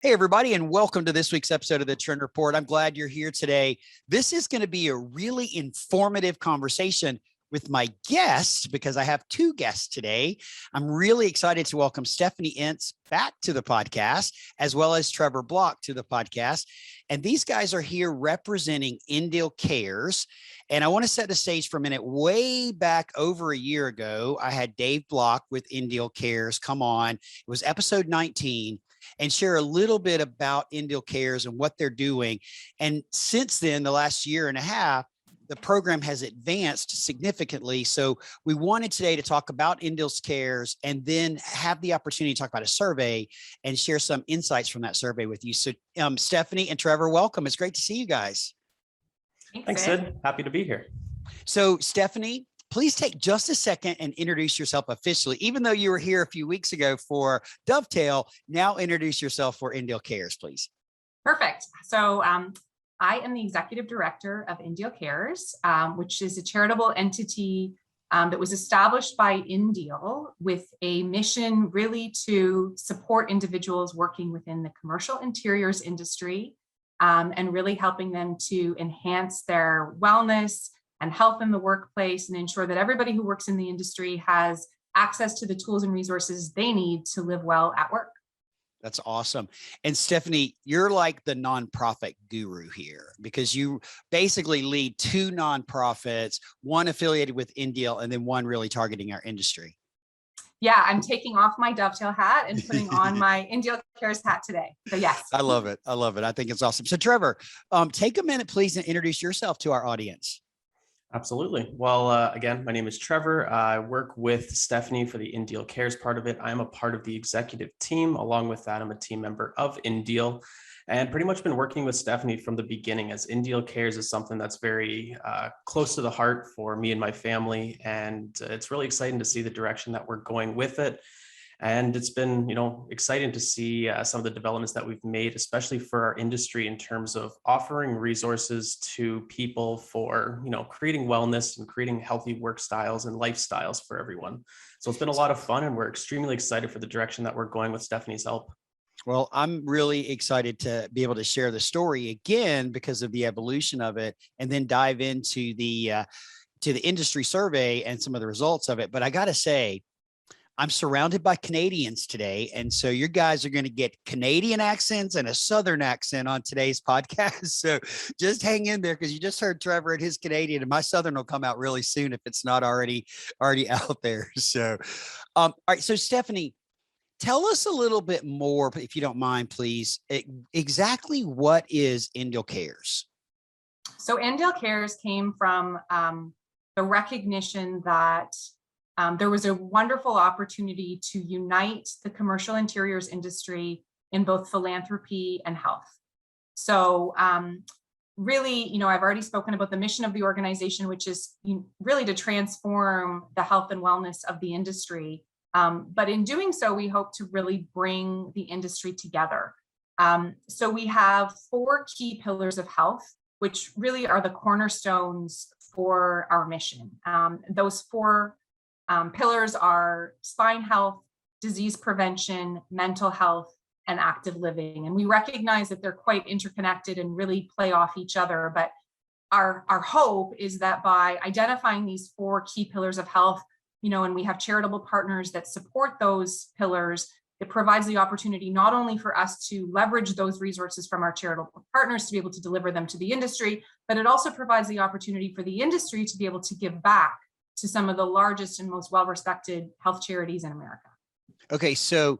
Hey, everybody, and welcome to this week's episode of the Trend Report. I'm glad you're here today. This is going to be a really informative conversation with my guest because I have two guests today. I'm really excited to welcome Stefanie Ince back to the podcast, as well as Trevor Block to the podcast. And these guys are here representing INDEAL Cares. And I want to set the stage for a minute. Way back over a year ago, I had Dave Block with INDEAL Cares come on. It was episode 19. And share a little bit about INDEAL Cares and what they're doing. And since then, the last year and a half, the program has advanced significantly. So we wanted today to talk about INDEAL Cares and then have the opportunity to talk about a survey and share some insights from that survey with you. So Stefanie and Trevor, welcome. It's great to see you guys. Thanks, Sid. Happy to be here. So Stefanie, please take just a second and introduce yourself officially. Even though you were here a few weeks ago for Dovetail, now introduce yourself for INDEAL Cares, please. Perfect. So I am the executive director of INDEAL Cares, which is a charitable entity that was established by INDEAL with a mission really to support individuals working within the commercial interiors industry and really helping them to enhance their wellness and health in the workplace and ensure that everybody who works in the industry has access to the tools and resources they need to live well at work. That's awesome. And Stefanie, you're like the nonprofit guru here because you basically lead two nonprofits, one affiliated with INDEAL and then one really targeting our industry. Yeah, I'm taking off my Dovetail hat and putting on my INDEAL Cares hat today. So yes. I love it. I love it. I think it's awesome. So Trevor, take a minute, please, and introduce yourself to our audience. Absolutely. Well, again, my name is Trevor. I work with Stefanie for the INDEAL Cares part of it. I'm a part of the executive team. Along with that, I'm a team member of INDEAL and pretty much been working with Stefanie from the beginning, as INDEAL Cares is something that's very close to the heart for me and my family. And it's really exciting to see the direction that we're going with it. And it's been, exciting to see some of the developments that we've made, especially for our industry in terms of offering resources to people for, creating wellness and creating healthy work styles and lifestyles for everyone. So it's been a lot of fun, and we're extremely excited for the direction that we're going with Stefanie's help. Well, I'm really excited to be able to share the story again because of the evolution of it, and then dive into the industry survey and some of the results of it. But I got to say, I'm surrounded by Canadians today. And so you guys are going to get Canadian accents and a Southern accent on today's podcast. So just hang in there because you just heard Trevor and his Canadian, and my Southern will come out really soon if it's not already out there. So, all right. So Stefanie, tell us a little bit more, if you don't mind, please, exactly what is INDEAL Cares? So INDEAL Cares came from the recognition that there was a wonderful opportunity to unite the commercial interiors industry in both philanthropy and health. So really, I've already spoken about the mission of the organization, which is really to transform the health and wellness of the industry. But in doing so, we hope to really bring the industry together. So we have 4 key pillars of health, which really are the cornerstones for our mission. Those 4 pillars are spine health, disease prevention, mental health, and active living. And we recognize that they're quite interconnected and really play off each other. But our hope is that by identifying these 4 key pillars of health, and we have charitable partners that support those pillars, it provides the opportunity not only for us to leverage those resources from our charitable partners to be able to deliver them to the industry, but it also provides the opportunity for the industry to be able to give back to some of the largest and most well-respected health charities in America. Okay, so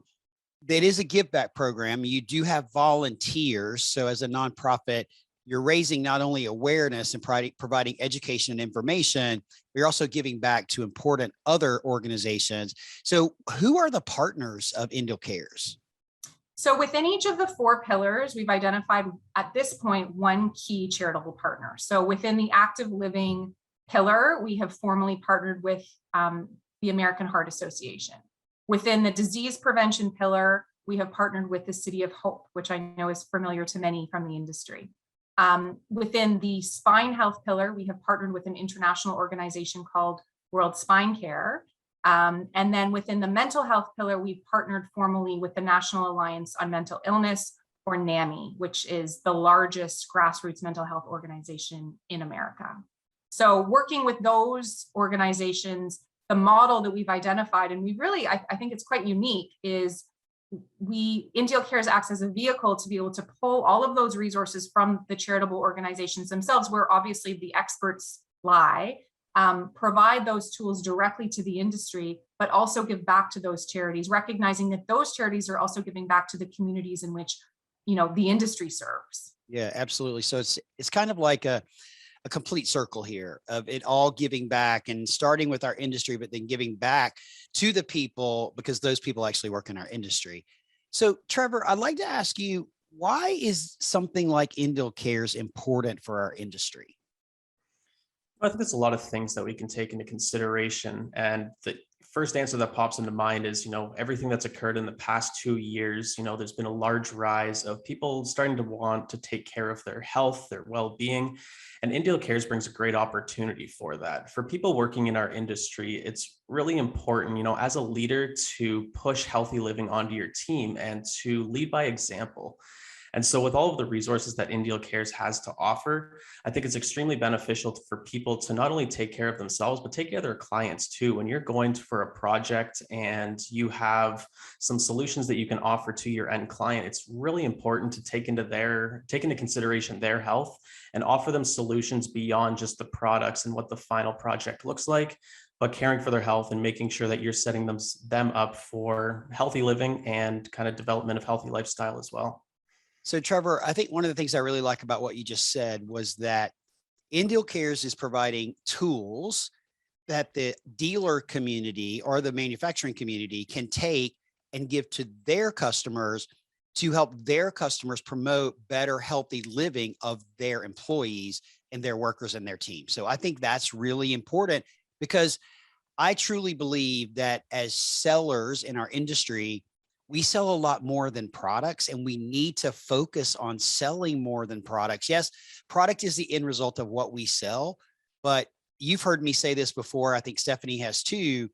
that is a give back program. You do have volunteers. So as a nonprofit, you're raising not only awareness and providing education and information, you're also giving back to important other organizations. So who are the partners of INDEAL Cares? So within each of the 4 pillars, we've identified at this point 1 key charitable partner. So within the active living pillar, we have formally partnered with the American Heart Association. Within the disease prevention pillar, we have partnered with the City of Hope, which I know is familiar to many from the industry. Within the spine health pillar, we have partnered with an international organization called World Spine Care. And then within the mental health pillar, we've partnered formally with the National Alliance on Mental Illness, or NAMI, which is the largest grassroots mental health organization in America. So working with those organizations, the model that we've identified, and we really, I think it's quite unique, is INDEAL Cares acts as a vehicle to be able to pull all of those resources from the charitable organizations themselves, where obviously the experts lie, provide those tools directly to the industry, but also give back to those charities, recognizing that those charities are also giving back to the communities in which, the industry serves. Yeah, absolutely. So it's kind of like a complete circle here of it all giving back and starting with our industry, but then giving back to the people because those people actually work in our industry. So Trevor, I'd like to ask you, why is something like INDEAL Cares important for our industry? I think there's a lot of things that we can take into consideration. And the first answer that pops into mind is, everything that's occurred in the past 2 years, there's been a large rise of people starting to want to take care of their health, their well-being. And INDEAL Cares brings a great opportunity for that. For people working in our industry, it's really important, as a leader, to push healthy living onto your team and to lead by example. And so with all of the resources that INDEAL Cares has to offer, I think it's extremely beneficial for people to not only take care of themselves, but take care of their clients too. When you're going for a project and you have some solutions that you can offer to your end client, it's really important to take into consideration their health and offer them solutions beyond just the products and what the final project looks like, but caring for their health and making sure that you're setting them up for healthy living and kind of development of healthy lifestyle as well. So Trevor, I think one of the things I really like about what you just said was that INDEAL Cares is providing tools that the dealer community or the manufacturing community can take and give to their customers to help their customers promote better, healthy living of their employees and their workers and their team. So I think that's really important because I truly believe that as sellers in our industry, we sell a lot more than products, and we need to focus on selling more than products. Yes, product is the end result of what we sell, but you've heard me say this before. I think Stefanie has too.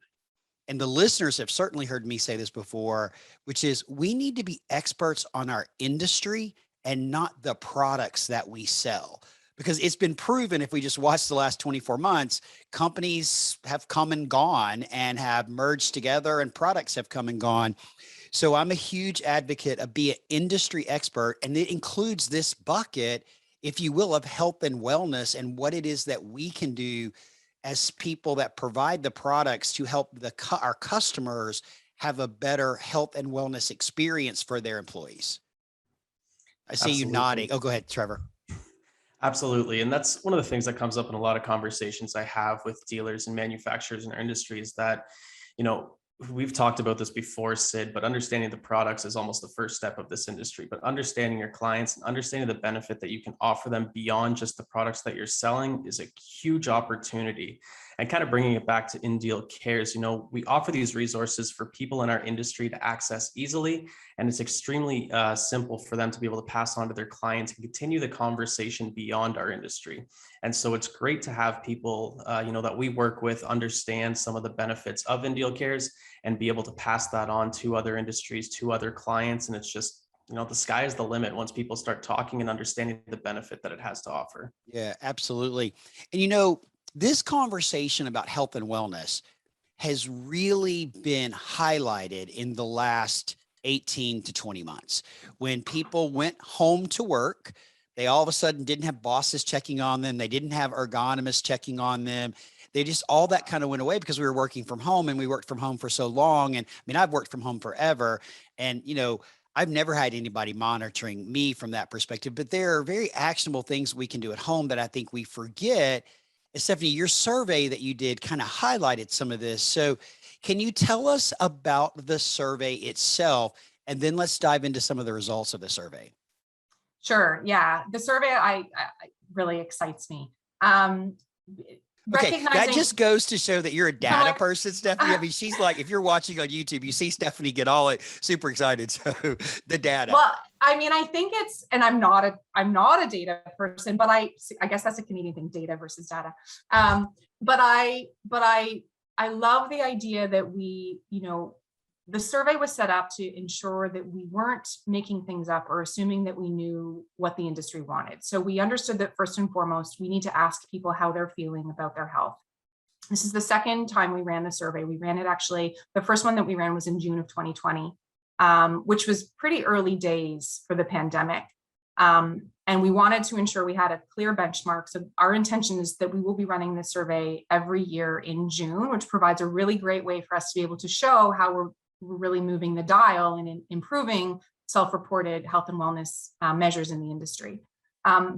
And the listeners have certainly heard me say this before, which is we need to be experts on our industry and not the products that we sell. Because it's been proven, if we just watch the last 24 months, companies have come and gone and have merged together and products have come and gone. So I'm a huge advocate of being an industry expert, and it includes this bucket, if you will, of health and wellness and what it is that we can do as people that provide the products to help our customers have a better health and wellness experience for their employees. I see you nodding. Oh, go ahead, Trevor. Absolutely. And that's one of the things that comes up in a lot of conversations I have with dealers and manufacturers in our industry is that, we've talked about this before, Sid, but understanding the products is almost the first step of this industry. But understanding your clients and understanding the benefit that you can offer them beyond just the products that you're selling is a huge opportunity. And kind of bringing it back to INDEAL Cares, we offer these resources for people in our industry to access easily. And it's extremely simple for them to be able to pass on to their clients and continue the conversation beyond our industry. And so it's great to have people, that we work with understand some of the benefits of INDEAL Cares and be able to pass that on to other industries, to other clients. And it's just, the sky is the limit once people start talking and understanding the benefit that it has to offer. Yeah, absolutely. And this conversation about health and wellness has really been highlighted in the last 18 to 20 months. When people went home to work, they all of a sudden didn't have bosses checking on them. They didn't have ergonomists checking on them. They just, all that kind of went away because we were working from home, and we worked from home for so long. And I mean, I've worked from home forever, and, I've never had anybody monitoring me from that perspective, but there are very actionable things we can do at home that I think we forget. And Stefanie, your survey that you did kind of highlighted some of this. So can you tell us about the survey itself? And then let's dive into some of the results of the survey. Sure. Yeah. The survey I really excites me. Okay, that just goes to show that you're a data person, Stefanie. I mean, she's like, if you're watching on YouTube, you see Stefanie get all super excited. So the data. Well, I mean, I think it's, and I'm not a data person, but I guess that's a Canadian thing, data versus data. But I love the idea that we, the survey was set up to ensure that we weren't making things up or assuming that we knew what the industry wanted. So we understood that first and foremost, we need to ask people how they're feeling about their health. This is the second time we ran the survey. We ran it actually, the first one that we ran was in June of 2020, which was pretty early days for the pandemic. And we wanted to ensure we had a clear benchmark. So our intention is that we will be running this survey every year in June, which provides a really great way for us to be able to show how we're really moving the dial and improving self-reported health and wellness measures in the industry.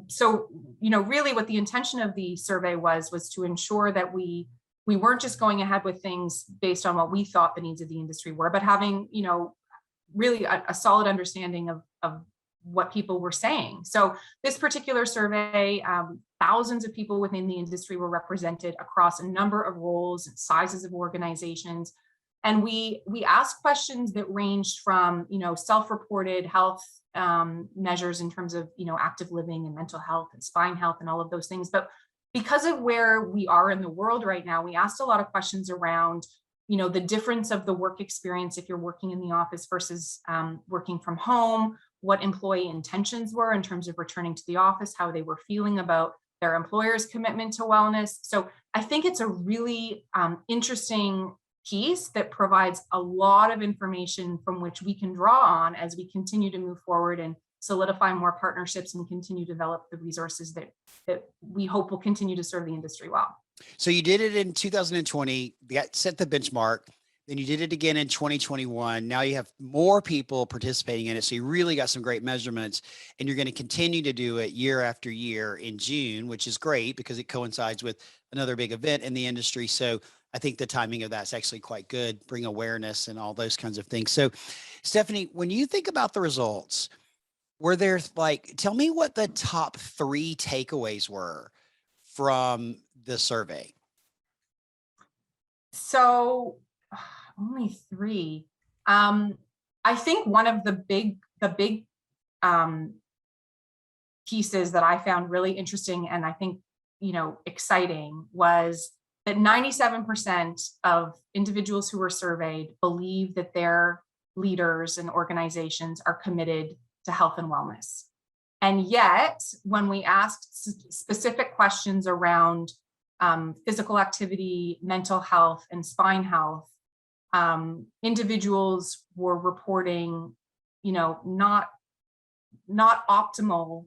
So, really what the intention of the survey was to ensure that we weren't just going ahead with things based on what we thought the needs of the industry were, but having, really a solid understanding of what people were saying. So this particular survey, thousands of people within the industry were represented across a number of roles and sizes of organizations. And we asked questions that ranged from, self-reported health measures in terms of, active living and mental health and spine health and all of those things. But because of where we are in the world right now, we asked a lot of questions around, the difference of the work experience if you're working in the office versus working from home, what employee intentions were in terms of returning to the office, how they were feeling about their employer's commitment to wellness. So I think it's a really interesting piece that provides a lot of information from which we can draw on as we continue to move forward and solidify more partnerships and continue to develop the resources that we hope will continue to serve the industry well. So you did it in 2020, that set the benchmark. Then you did it again in 2021. Now you have more people participating in it. So you really got some great measurements, and you're going to continue to do it year after year in June, which is great because it coincides with another big event in the industry. So I think the timing of that's actually quite good, bring awareness and all those kinds of things. So Stefanie, when you think about the results, were there tell me what the top 3 takeaways were from the survey? So only 3. I think one of the big pieces that I found really interesting and I think, exciting was that 97% of individuals who were surveyed believe that their leaders and organizations are committed to health and wellness. And yet, when we asked specific questions around physical activity, mental health, and spine health, individuals were reporting, not optimal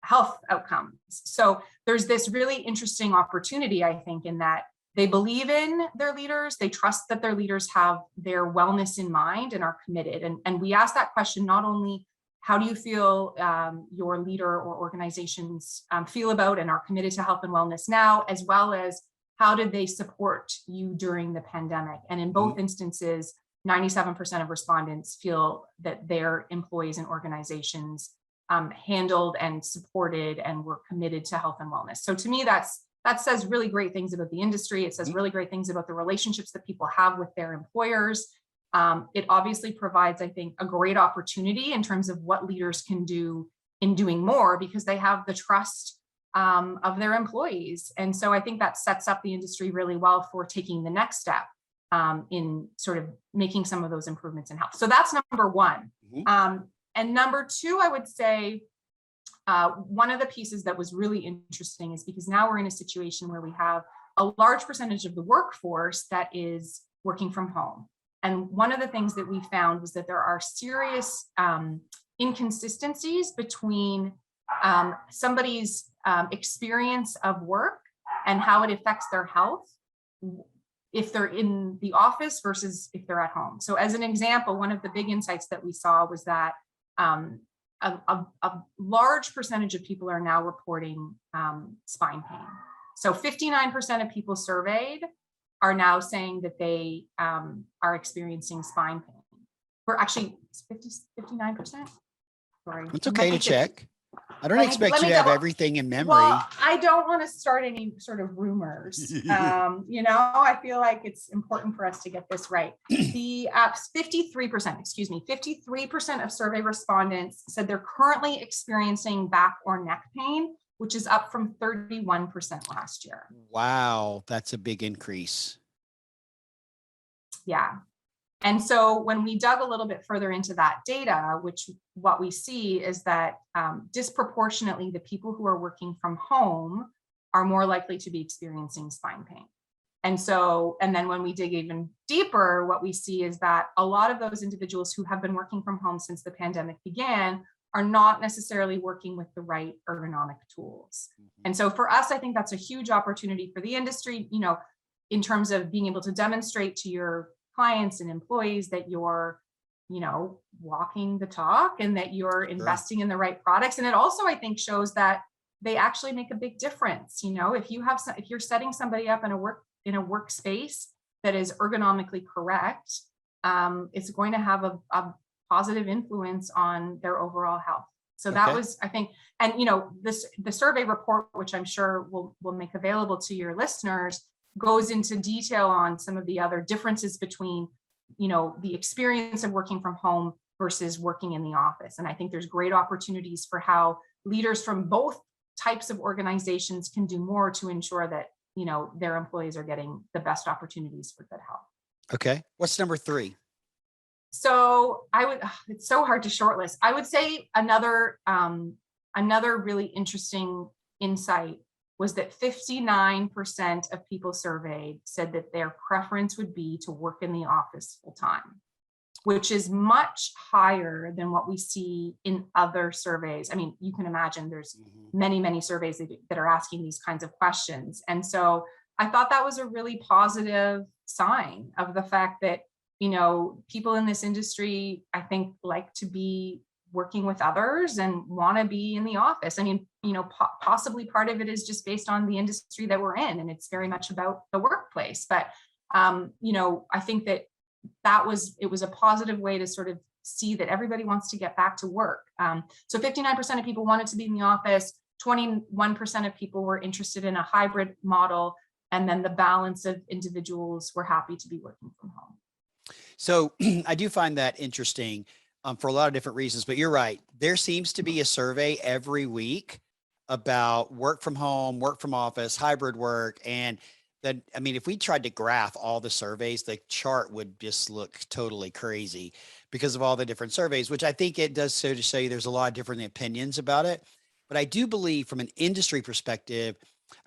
health outcomes. So there's this really interesting opportunity, I think, in that they believe in their leaders, they trust that their leaders have their wellness in mind and are committed. And we ask that question not only, how do you feel your leader or organizations feel about and are committed to health and wellness now, as well as how did they support you during the pandemic? And in both instances, 97% of respondents feel that their employees and organizations handled and supported and were committed to health and wellness. So to me, that says really great things about the industry. It says really great things about the relationships that people have with their employers. It obviously provides, I think, a great opportunity in terms of what leaders can do in doing more because they have the trust of their employees. And so I think that sets up the industry really well for taking the next step in sort of making some of those improvements in health. So that's number 1. And number 2, I would say, one of the pieces that was really interesting is because now we're in a situation where we have a large percentage of the workforce that is working from home. And one of the things that we found was that there are serious inconsistencies between somebody's experience of work and how it affects their health if they're in the office versus if they're at home. So as an example, one of the big insights that we saw was that a large percentage of people are now reporting spine pain. So 59% of people surveyed are now saying that they are experiencing spine pain. We're actually 59%. Sorry. It's okay to check. I don't expect you to have everything in memory. Well, I don't want to start any sort of rumors. I feel like it's important for us to get this right. The 53% of survey respondents said they're currently experiencing back or neck pain, which is up from 31% last year. Wow, that's a big increase. Yeah. And so when we dug a little bit further into that data, what we see is that disproportionately the people who are working from home are more likely to be experiencing spine pain. And then when we dig even deeper, what we see is that a lot of those individuals who have been working from home since the pandemic began are not necessarily working with the right ergonomic tools. And so for us, I think that's a huge opportunity for the industry, in terms of being able to demonstrate to your clients and employees that you're, walking the talk and that you're investing in the right products. And it also, I think, shows that they actually make a big difference. If you're setting somebody up in a workspace that is ergonomically correct, it's going to have a positive influence on their overall health. So that was, I think, and the survey report, which I'm sure we'll make available to your listeners, goes into detail on some of the other differences between, the experience of working from home versus working in the office. And I think there's great opportunities for how leaders from both types of organizations can do more to ensure that, their employees are getting the best opportunities for good health. Okay. What's number 3? So it's so hard to shortlist. I would say another really interesting insight was that 59% of people surveyed said that their preference would be to work in the office full time, which is much higher than what we see in other surveys. I mean, you can imagine there's many, many surveys that are asking these kinds of questions. And so I thought that was a really positive sign of the fact that, people in this industry, I think, like to be working with others and want to be in the office. I mean, possibly part of it is just based on the industry that we're in, and it's very much about the workplace. But, I think that it was a positive way to sort of see that everybody wants to get back to work. So 59% of people wanted to be in the office, 21% of people were interested in a hybrid model, and then the balance of individuals were happy to be working from home. So I do find that interesting for a lot of different reasons, but you're right. There seems to be a survey every week about work from home, work from office, hybrid work. And then, I mean, if we tried to graph all the surveys, the chart would just look totally crazy because of all the different surveys, which I think it does so to show you there's a lot of different opinions about it. But I do believe from an industry perspective,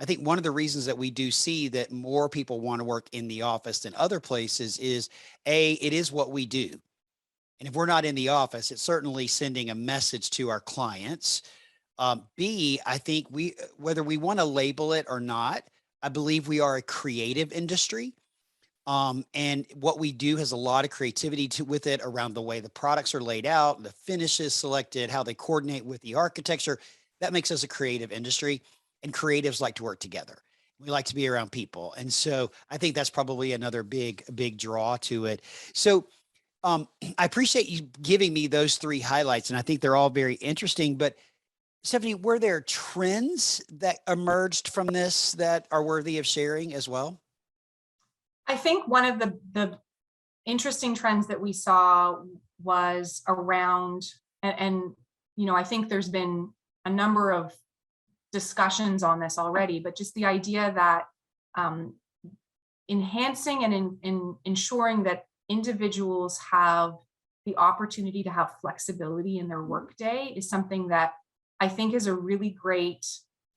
I think one of the reasons that we do see that more people want to work in the office than other places is it is what we do. And if we're not in the office, it's certainly sending a message to our clients. B, I think whether we want to label it or not, I believe we are a creative industry. And what we do has a lot of creativity with it around the way the products are laid out, the finishes selected, how they coordinate with the architecture. That makes us a creative industry. And creatives like to work together. We like to be around people. And so I think that's probably another big draw to it. So I appreciate you giving me those 3 highlights, and I think they're all very interesting. But Stefanie, were there trends that emerged from this that are worthy of sharing as well? I think one of the interesting trends that we saw was around, and I think there's been a number of discussions on this already, but just the idea that enhancing and ensuring that individuals have the opportunity to have flexibility in their workday is something that I think is a really great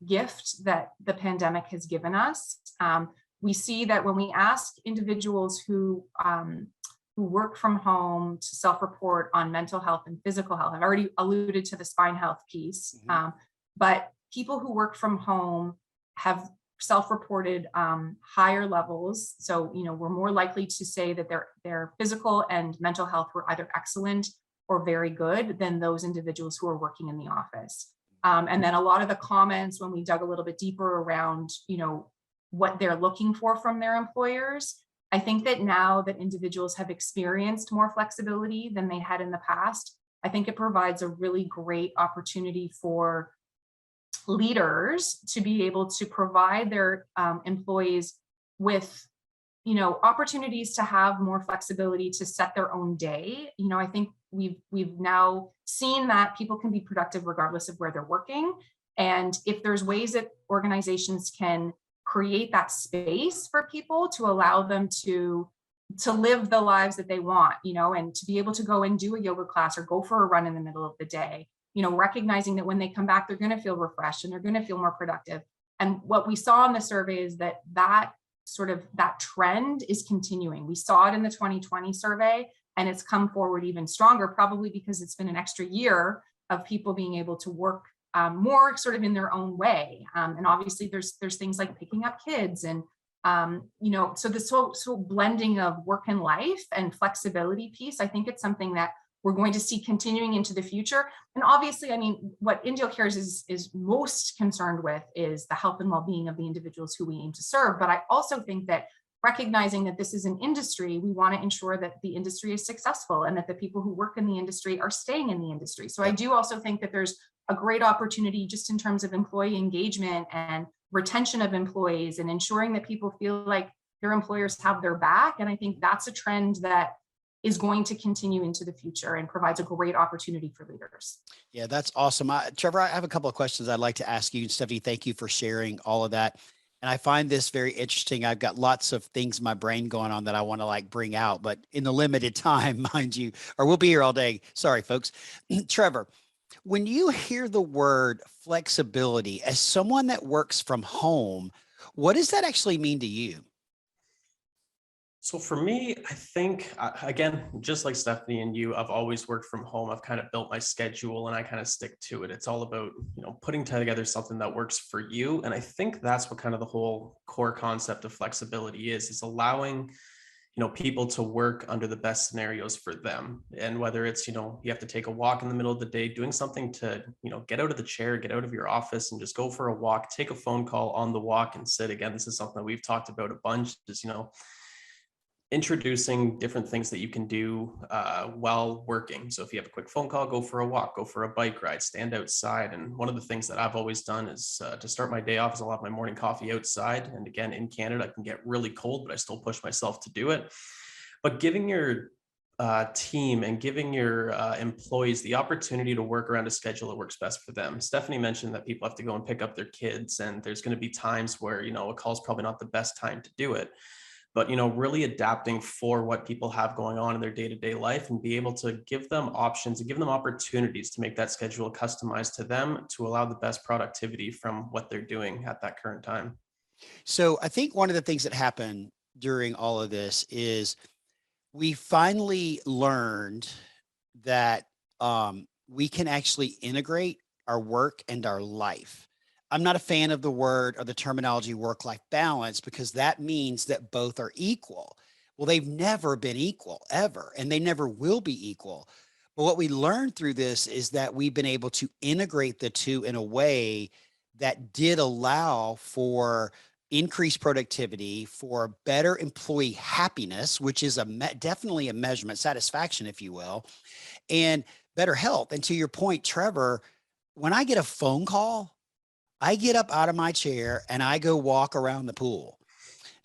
gift that the pandemic has given us. We see that when we ask individuals who work from home to self-report on mental health and physical health, I've already alluded to the spine health piece, but people who work from home have self-reported higher levels. So, we're more likely to say that their physical and mental health were either excellent or very good than those individuals who are working in the office. And then a lot of the comments when we dug a little bit deeper around, what they're looking for from their employers, I think that now that individuals have experienced more flexibility than they had in the past, I think it provides a really great opportunity for leaders to be able to provide their employees with, opportunities to have more flexibility to set their own day. I think we've now seen that people can be productive regardless of where they're working. And if there's ways that organizations can create that space for people to allow them to to live the lives that they want, and to be able to go and do a yoga class or go for a run in the middle of the day, recognizing that when they come back, they're going to feel refreshed and they're going to feel more productive. And what we saw in the survey is that that trend is continuing. We saw it in the 2020 survey, and it's come forward even stronger, probably because it's been an extra year of people being able to work more sort of in their own way. And obviously there's things like picking up kids and, so this whole blending of work and life and flexibility piece, I think it's something that we're going to see continuing into the future. And obviously, I mean, what INDEAL Cares is most concerned with is the health and well-being of the individuals who we aim to serve. But I also think that recognizing that this is an industry, we want to ensure that the industry is successful and that the people who work in the industry are staying in the industry. So I do also think that there's a great opportunity just in terms of employee engagement and retention of employees and ensuring that people feel like their employers have their back. And I think that's a trend that is going to continue into the future and provides a great opportunity for leaders. Yeah, that's awesome. Trevor, I have a couple of questions I'd like to ask you. Stefanie, thank you for sharing all of that. And I find this very interesting. I've got lots of things in my brain going on that I want to bring out, but in the limited time, mind you, or we'll be here all day. Sorry, folks. Trevor, when you hear the word flexibility as someone that works from home, what does that actually mean to you? So for me, I think, again, just like Stefanie and you, I've always worked from home. I've kind of built my schedule and I kind of stick to it. It's all about, putting together something that works for you. And I think that's what kind of the whole core concept of flexibility is allowing, people to work under the best scenarios for them. And whether it's, you have to take a walk in the middle of the day, doing something to, get out of the chair, get out of your office and just go for a walk, take a phone call on the walk and sit. Again, this is something that we've talked about a bunch, is, introducing different things that you can do while working. So if you have a quick phone call, go for a walk, go for a bike ride, stand outside. And one of the things that I've always done is to start my day off is I'll have my morning coffee outside. And again, in Canada, it can get really cold, but I still push myself to do it. But giving your team and giving your employees the opportunity to work around a schedule that works best for them. Stefanie mentioned that people have to go and pick up their kids, and there's going to be times where, a call is probably not the best time to do it. But, really adapting for what people have going on in their day-to-day life and be able to give them options and give them opportunities to make that schedule customized to them to allow the best productivity from what they're doing at that current time. So I think one of the things that happened during all of this is we finally learned that we can actually integrate our work and our life. I'm not a fan of the word or the terminology work-life balance because that means that both are equal. Well, they've never been equal ever, and they never will be equal. But what we learned through this is that we've been able to integrate the two in a way that did allow for increased productivity, for better employee happiness, which is definitely a measurement, satisfaction, if you will, and better health. And to your point, Trevor, when I get a phone call, I get up out of my chair and I go walk around the pool.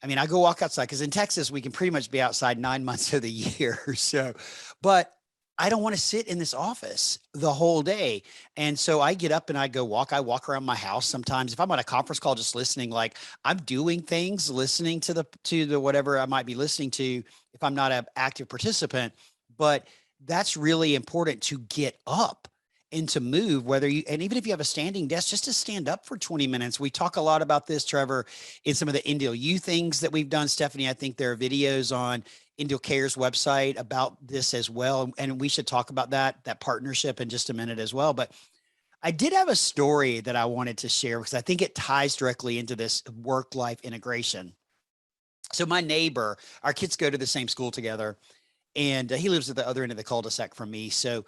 I mean, I go walk outside because in Texas, we can pretty much be outside 9 months of the year. So, but I don't want to sit in this office the whole day. And so I get up and I go walk. I walk around my house. Sometimes if I'm on a conference call, just listening, like I'm doing things, listening to the whatever I might be listening to if I'm not an active participant. But that's really important to get up and to move, and even if you have a standing desk, just to stand up for 20 minutes. We talk a lot about this, Trevor, in some of the INDEAL U things that we've done. Stefanie, I think there are videos on INDEAL Cares website about this as well. And we should talk about that partnership in just a minute as well. But I did have a story that I wanted to share because I think it ties directly into this work-life integration. So my neighbor, our kids go to the same school together, and he lives at the other end of the cul-de-sac from me. So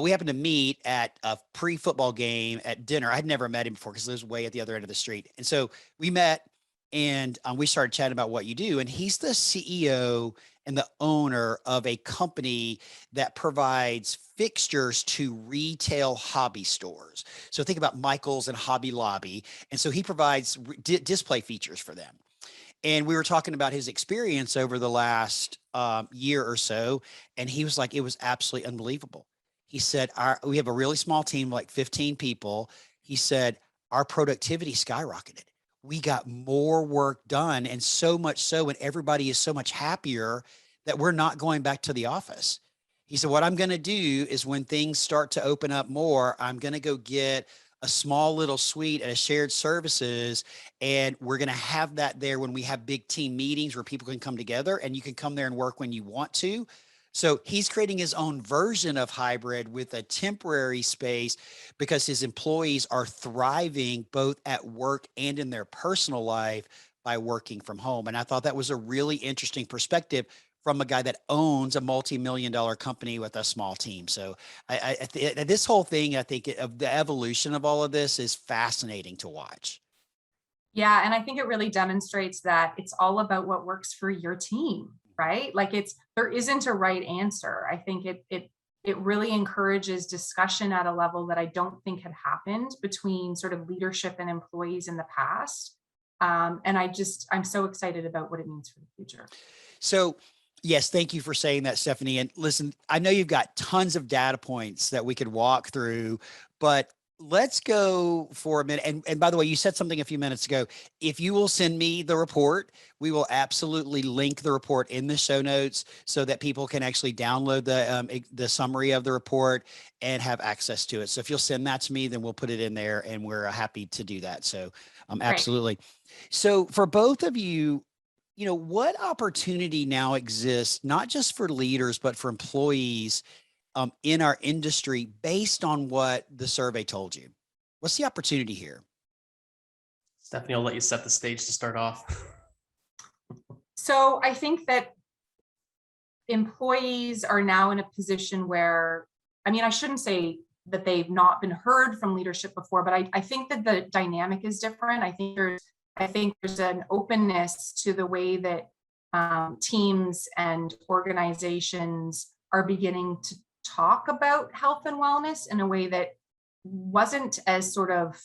we happened to meet at a pre-football game at dinner. I'd never met him before because he lives way at the other end of the street. And so we met and we started chatting about what you do. And he's the CEO and the owner of a company that provides fixtures to retail hobby stores. So think about Michael's and Hobby Lobby. And so he provides display features for them. And we were talking about his experience over the last year or so. And he was like, it was absolutely unbelievable. He said, we have a really small team, like 15 people. He said, our productivity skyrocketed. We got more work done. And so much so, and everybody is so much happier that we're not going back to the office. He said, what I'm going to do is when things start to open up more, I'm going to go get a small little suite at a shared services. And we're going to have that there when we have big team meetings where people can come together and you can come there and work when you want to. So he's creating his own version of hybrid with a temporary space because his employees are thriving both at work and in their personal life by working from home. And I thought that was a really interesting perspective from a guy that owns a multi-million-dollar company with a small team. So this whole thing, I think of the evolution of all of this is fascinating to watch. Yeah, and I think it really demonstrates that it's all about what works for your team, right? Like there isn't a right answer. I think it really encourages discussion at a level that I don't think had happened between sort of leadership and employees in the past. And I'm so excited about what it means for the future. So yes, thank you for saying that, Stefanie. And listen, I know you've got tons of data points that we could walk through, but let's go for a minute. And by the way, you said something a few minutes ago. If you will send me the report, we will absolutely link the report in the show notes so that people can actually download the summary of the report and have access to it. So if you'll send that to me, then we'll put it in there and we're happy to do that. So absolutely. So for both of you, what opportunity now exists, not just for leaders, but for employees in our industry based on what the survey told you? What's the opportunity here? Stefanie, I'll let you set the stage to start off. So I think that employees are now in a position where, I shouldn't say that they've not been heard from leadership before, but I think that the dynamic is different. I think there's an openness to the way that teams and organizations are beginning to talk about health and wellness in a way that wasn't as sort of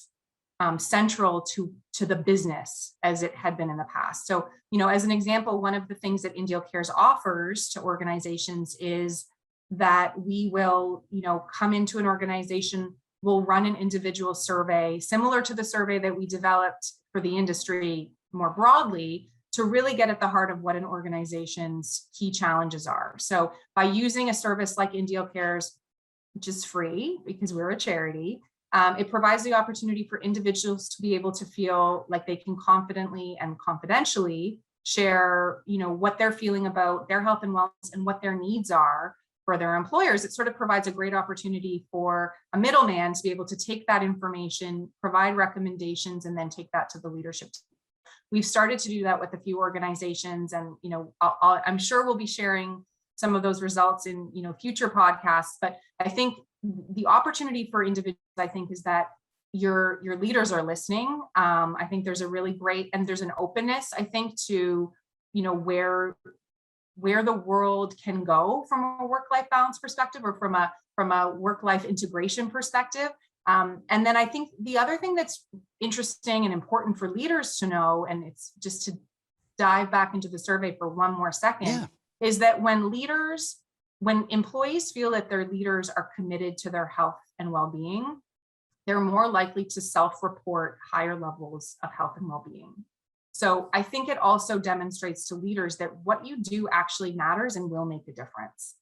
central to the business as it had been in the past. So, as an example, one of the things that INDEAL Cares offers to organizations is that we will, come into an organization, we'll run an individual survey similar to the survey that we developed for the industry more broadly to really get at the heart of what an organization's key challenges are. So by using a service like INDEAL Cares, which is free because we're a charity, it provides the opportunity for individuals to be able to feel like they can confidently and confidentially share, what they're feeling about their health and wellness and what their needs are for their employers. It sort of provides a great opportunity for a middleman to be able to take that information, provide recommendations, and then take that to the leadership team. We've started to do that with a few organizations, and I'm sure we'll be sharing some of those results in future podcasts. But I think the opportunity for individuals, I think, is that your leaders are listening. I think there's a really great, and there's an openness, I think, to where the world can go from a work-life balance perspective or from a work-life integration perspective. And then I think the other thing that's interesting and important for leaders to know, and it's just to dive back into the survey for one more second, is that when employees feel that their leaders are committed to their health and well-being, they're more likely to self-report higher levels of health and well-being. So I think it also demonstrates to leaders that what you do actually matters and will make a difference.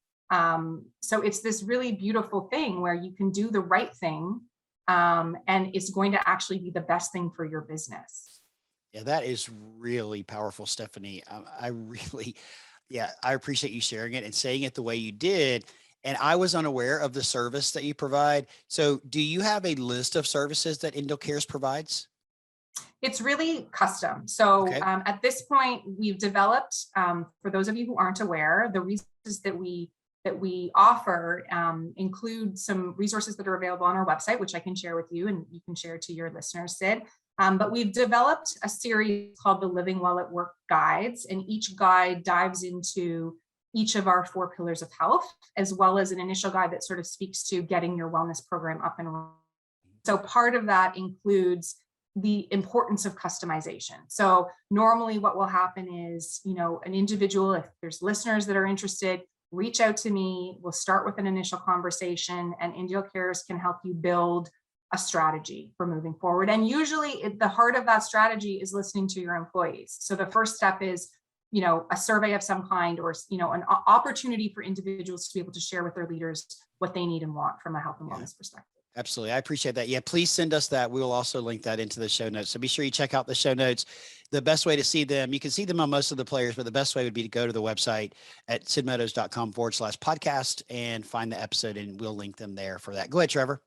So it's this really beautiful thing where you can do the right thing, and it's going to actually be the best thing for your business. Yeah, that is really powerful, Stefanie. I appreciate you sharing it and saying it the way you did. And I was unaware of the service that you provide. So do you have a list of services that INDEAL Cares provides? It's really custom. So at this point, we've developed, for those of you who aren't aware, the resources that we offer include some resources that are available on our website, which I can share with you and you can share to your listeners, Sid. But we've developed a series called the Living Well at Work Guides, and each guide dives into each of our 4 pillars of health, as well as an initial guide that sort of speaks to getting your wellness program up and running. So part of that includes the importance of customization. So normally what will happen is, an individual, if there's listeners that are interested, reach out to me. We'll start with an initial conversation, and INDEAL Cares can help you build a strategy for moving forward. And usually at the heart of that strategy is listening to your employees. So the first step is, a survey of some kind, or, an opportunity for individuals to be able to share with their leaders what they need and want from a health and wellness perspective. Absolutely. I appreciate that. Yeah, please send us that. We will also link that into the show notes. So be sure you check out the show notes. The best way to see them, you can see them on most of the players, but the best way would be to go to the website at sidmeadows.com/podcast and find the episode, and we'll link them there for that. Go ahead, Trevor.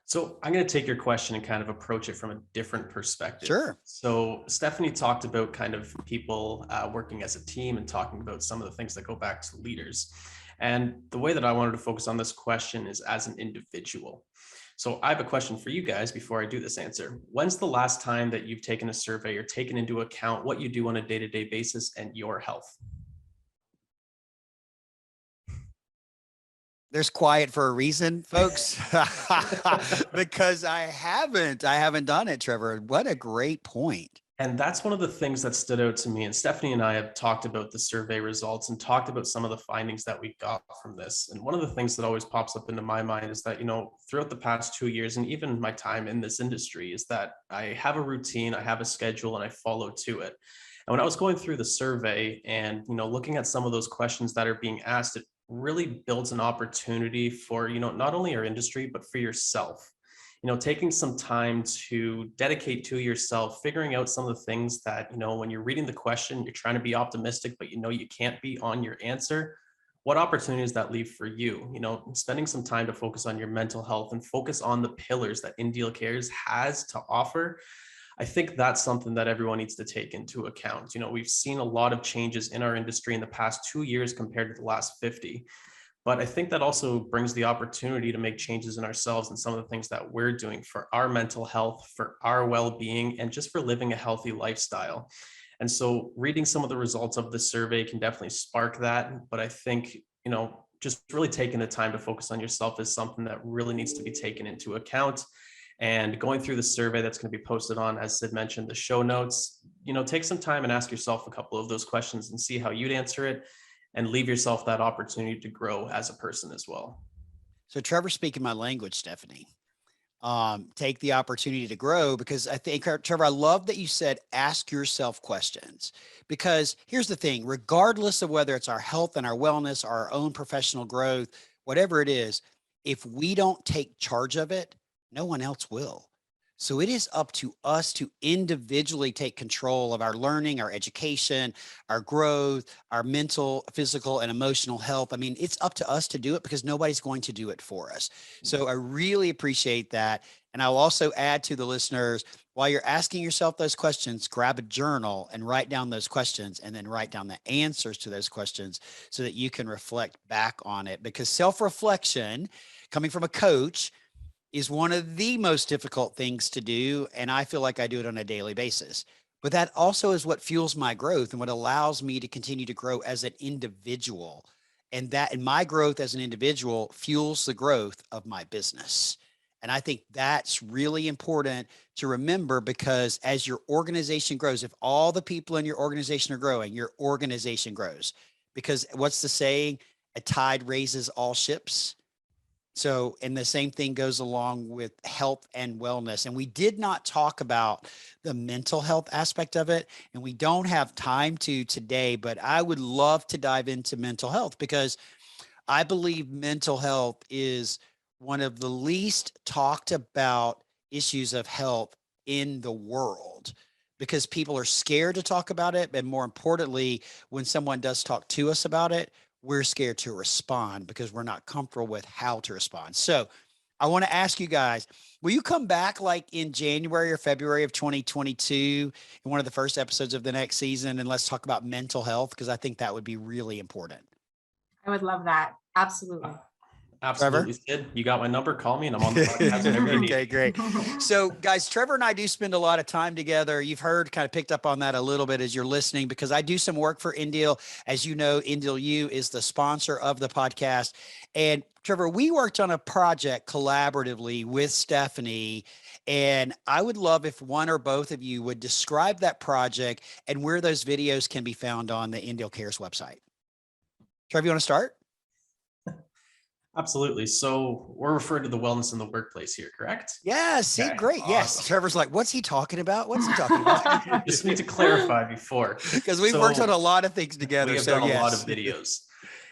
So I'm going to take your question and kind of approach it from a different perspective. Sure. So Stefanie talked about kind of people working as a team and talking about some of the things that go back to leaders. And the way that I wanted to focus on this question is as an individual. So I have a question for you guys before I do this answer. When's the last time that you've taken a survey or taken into account what you do on a day-to-day basis and your health? There's quiet for a reason, folks, because I haven't done it, Trevor. What a great point. And that's one of the things that stood out to me. And Stefanie and I have talked about the survey results and talked about some of the findings that we got from this. And one of the things that always pops up into my mind is that, throughout the past 2 years and even my time in this industry is that I have a routine, I have a schedule, and I follow to it. And when I was going through the survey and, looking at some of those questions that are being asked, it really builds an opportunity for, not only our industry, but for yourself. Taking some time to dedicate to yourself, figuring out some of the things that, when you're reading the question, you're trying to be optimistic, but you can't be on your answer. What opportunities that leave for you? Spending some time to focus on your mental health and focus on the pillars that INDEAL Cares has to offer. I think that's something that everyone needs to take into account. We've seen a lot of changes in our industry in the past 2 years compared to the last 50. But I think that also brings the opportunity to make changes in ourselves and some of the things that we're doing for our mental health, for our well-being, and just for living a healthy lifestyle. And so reading some of the results of the survey can definitely spark that. But I think, just really taking the time to focus on yourself is something that really needs to be taken into account. And going through the survey that's going to be posted on, as Sid mentioned, the show notes, take some time and ask yourself a couple of those questions and see how you'd answer it, and leave yourself that opportunity to grow as a person as well. So Trevor, speaking my language, Stefanie, take the opportunity to grow, because I think, Trevor, I love that you said, ask yourself questions, because here's the thing, regardless of whether it's our health and our wellness, our own professional growth, whatever it is, if we don't take charge of it, no one else will. So it is up to us to individually take control of our learning, our education, our growth, our mental, physical, and emotional health. I mean, it's up to us to do it, because nobody's going to do it for us. So I really appreciate that. And I'll also add to the listeners, while you're asking yourself those questions, grab a journal and write down those questions, and then write down the answers to those questions so that you can reflect back on it. Because self-reflection, coming from a coach, is one of the most difficult things to do. And I feel like I do it on a daily basis. But that also is what fuels my growth and what allows me to continue to grow as an individual. And my growth as an individual fuels the growth of my business. And I think that's really important to remember, because as your organization grows, if all the people in your organization are growing, your organization grows. Because what's the saying? A tide raises all ships. So, and the same thing goes along with health and wellness. And we did not talk about the mental health aspect of it, and we don't have time to today, but I would love to dive into mental health, because I believe mental health is one of the least talked about issues of health in the world, because people are scared to talk about it. And more importantly, when someone does talk to us about it, we're scared to respond because we're not comfortable with how to respond. So I want to ask you guys, will you come back like in January or February of 2022 in one of the first episodes of the next season, and let's talk about mental health? Because I think that would be really important. I would love that. Absolutely. Absolutely, Sid. You got my number. Call me and I'm on the podcast whenever you need. Okay, great. So guys, Trevor and I do spend a lot of time together. You've heard, kind of picked up on that a little bit as you're listening, because I do some work for INDEAL. As you know, INDEAL U is the sponsor of the podcast. And Trevor, we worked on a project collaboratively with Stefanie, and I would love if one or both of you would describe that project and where those videos can be found on the INDEAL Cares website. Trevor, you want to start? Absolutely. So we're referring to the wellness in the workplace here, correct? Yeah, see, Okay, great. Yes. awesome. Trevor's like, what's he talking about? What's he talking about? Just need to clarify before. Because we've worked on a So lot of things we together. have So done a lot of yes. videos.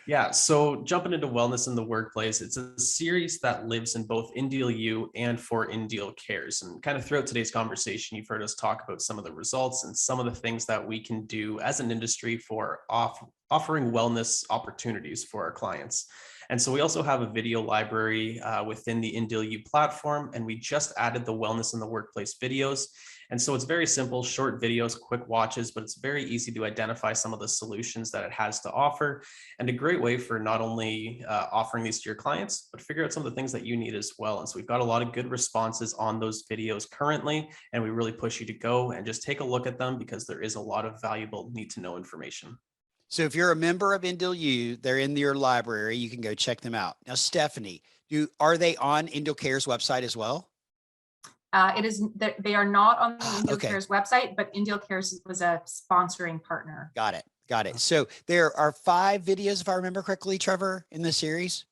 Yeah, so jumping into wellness in the workplace, it's a series that lives in both INDEAL U and for INDEAL Cares. And kind of throughout today's conversation, you've heard us talk about some of the results and some of the things that we can do as an industry for offering wellness opportunities for our clients. And so we also have a video library within the INDEAL U platform, and we just added the wellness in the workplace videos. And so it's very simple, short videos, quick watches, but it's very easy to identify some of the solutions that it has to offer, and a great way for not only offering these to your clients, but figure out some of the things that you need as well. And so we've got a lot of good responses on those videos currently, and we really push you to go and just take a look at them because there is a lot of valuable need to know information. So if you're a member of INDEAL U, they're in your library. You can go check them out. Now, Stephanie, are they on INDEAL Cares website as well? They are not on the INDEAL Okay. Cares website, but INDEAL Cares was a sponsoring partner. Got it. Got it. So there are 5 videos, if I remember correctly, Trevor, in this series.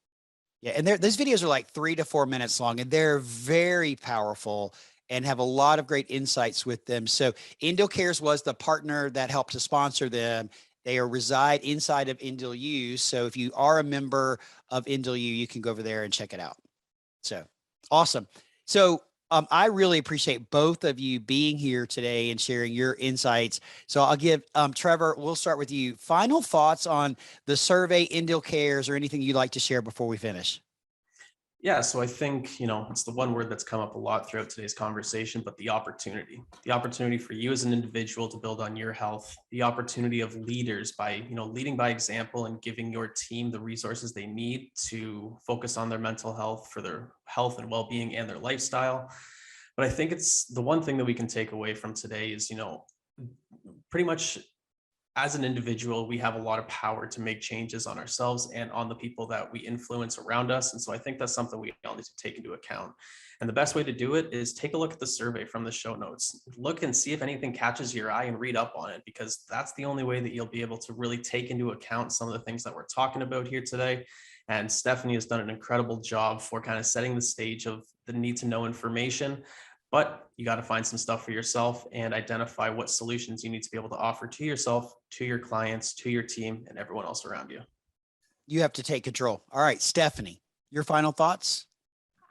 Yeah. And those videos are like 3 to 4 minutes long, and they're very powerful and have a lot of great insights with them. So INDEAL Cares was the partner that helped to sponsor them. They reside inside of INDEAL U. So if you are a member of INDEAL U, you can go over there and check it out. So awesome. So I really appreciate both of you being here today and sharing your insights. So I'll give Trevor, we'll start with you. Final thoughts on the survey, INDEAL Cares, or anything you'd like to share before we finish? Yeah, so I think, it's the one word that's come up a lot throughout today's conversation, but the opportunity for you as an individual to build on your health, the opportunity of leaders by, leading by example and giving your team the resources they need to focus on their mental health for their health and well-being and their lifestyle. But I think it's the one thing that we can take away from today is, pretty much as an individual, we have a lot of power to make changes on ourselves and on the people that we influence around us. And so I think that's something we all need to take into account. And the best way to do it is take a look at the survey from the show notes. Look and see if anything catches your eye and read up on it, because that's the only way that you'll be able to really take into account some of the things that we're talking about here today. And Stefanie has done an incredible job for kind of setting the stage of the need to know information. But you got to find some stuff for yourself and identify what solutions you need to be able to offer to yourself, to your clients, to your team, and everyone else around you. You have to take control. All right, Stephanie, your final thoughts?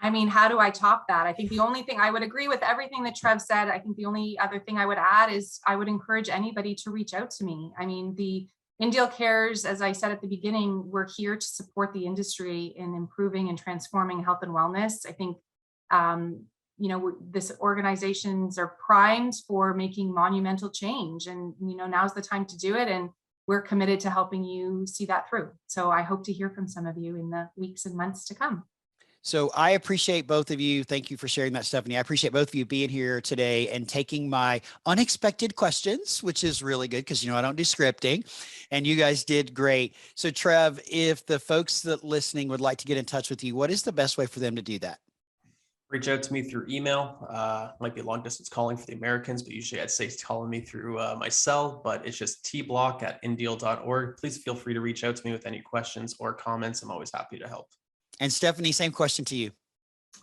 I mean, how do I top that? I think the only thing I would agree with everything that Trev said. I think the only other thing I would add is I would encourage anybody to reach out to me. I mean, the INDEAL Cares, as I said at the beginning, we're here to support the industry in improving and transforming health and wellness. I think, this organizations are primed for making monumental change, and now's the time to do it, and we're committed to helping you see that through. So I hope to hear from some of you in the weeks and months to come. So I appreciate both of you. Thank you for sharing that, Stephanie. I appreciate both of you being here today and taking my unexpected questions, which is really good because, I don't do scripting, and you guys did great. So Trev, if the folks that listening would like to get in touch with you, what is the best way for them to do that? Reach out to me through email. Might be long distance calling for the Americans, but usually I'd say calling me through my cell, but it's just tblock@indeal.org. Please feel free to reach out to me with any questions or comments. I'm always happy to help. And Stephanie, same question to you.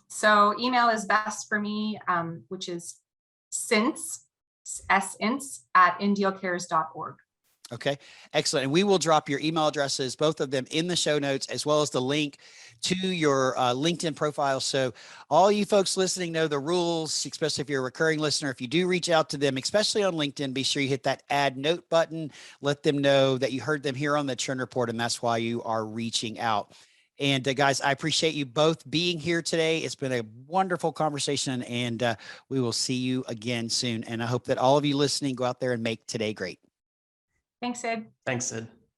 So email is best for me, which is since @indealcares.org. Okay, excellent. And we will drop your email addresses, both of them, in the show notes, as well as the link to your LinkedIn profile. So all you folks listening know the rules, especially if you're a recurring listener. If you do reach out to them, especially on LinkedIn, be sure you hit that add note button. Let them know that you heard them here on the Churn Report, and that's why you are reaching out. And guys, I appreciate you both being here today. It's been a wonderful conversation, and we will see you again soon. And I hope that all of you listening go out there and make today great. Thanks, Sid. Thanks, Sid.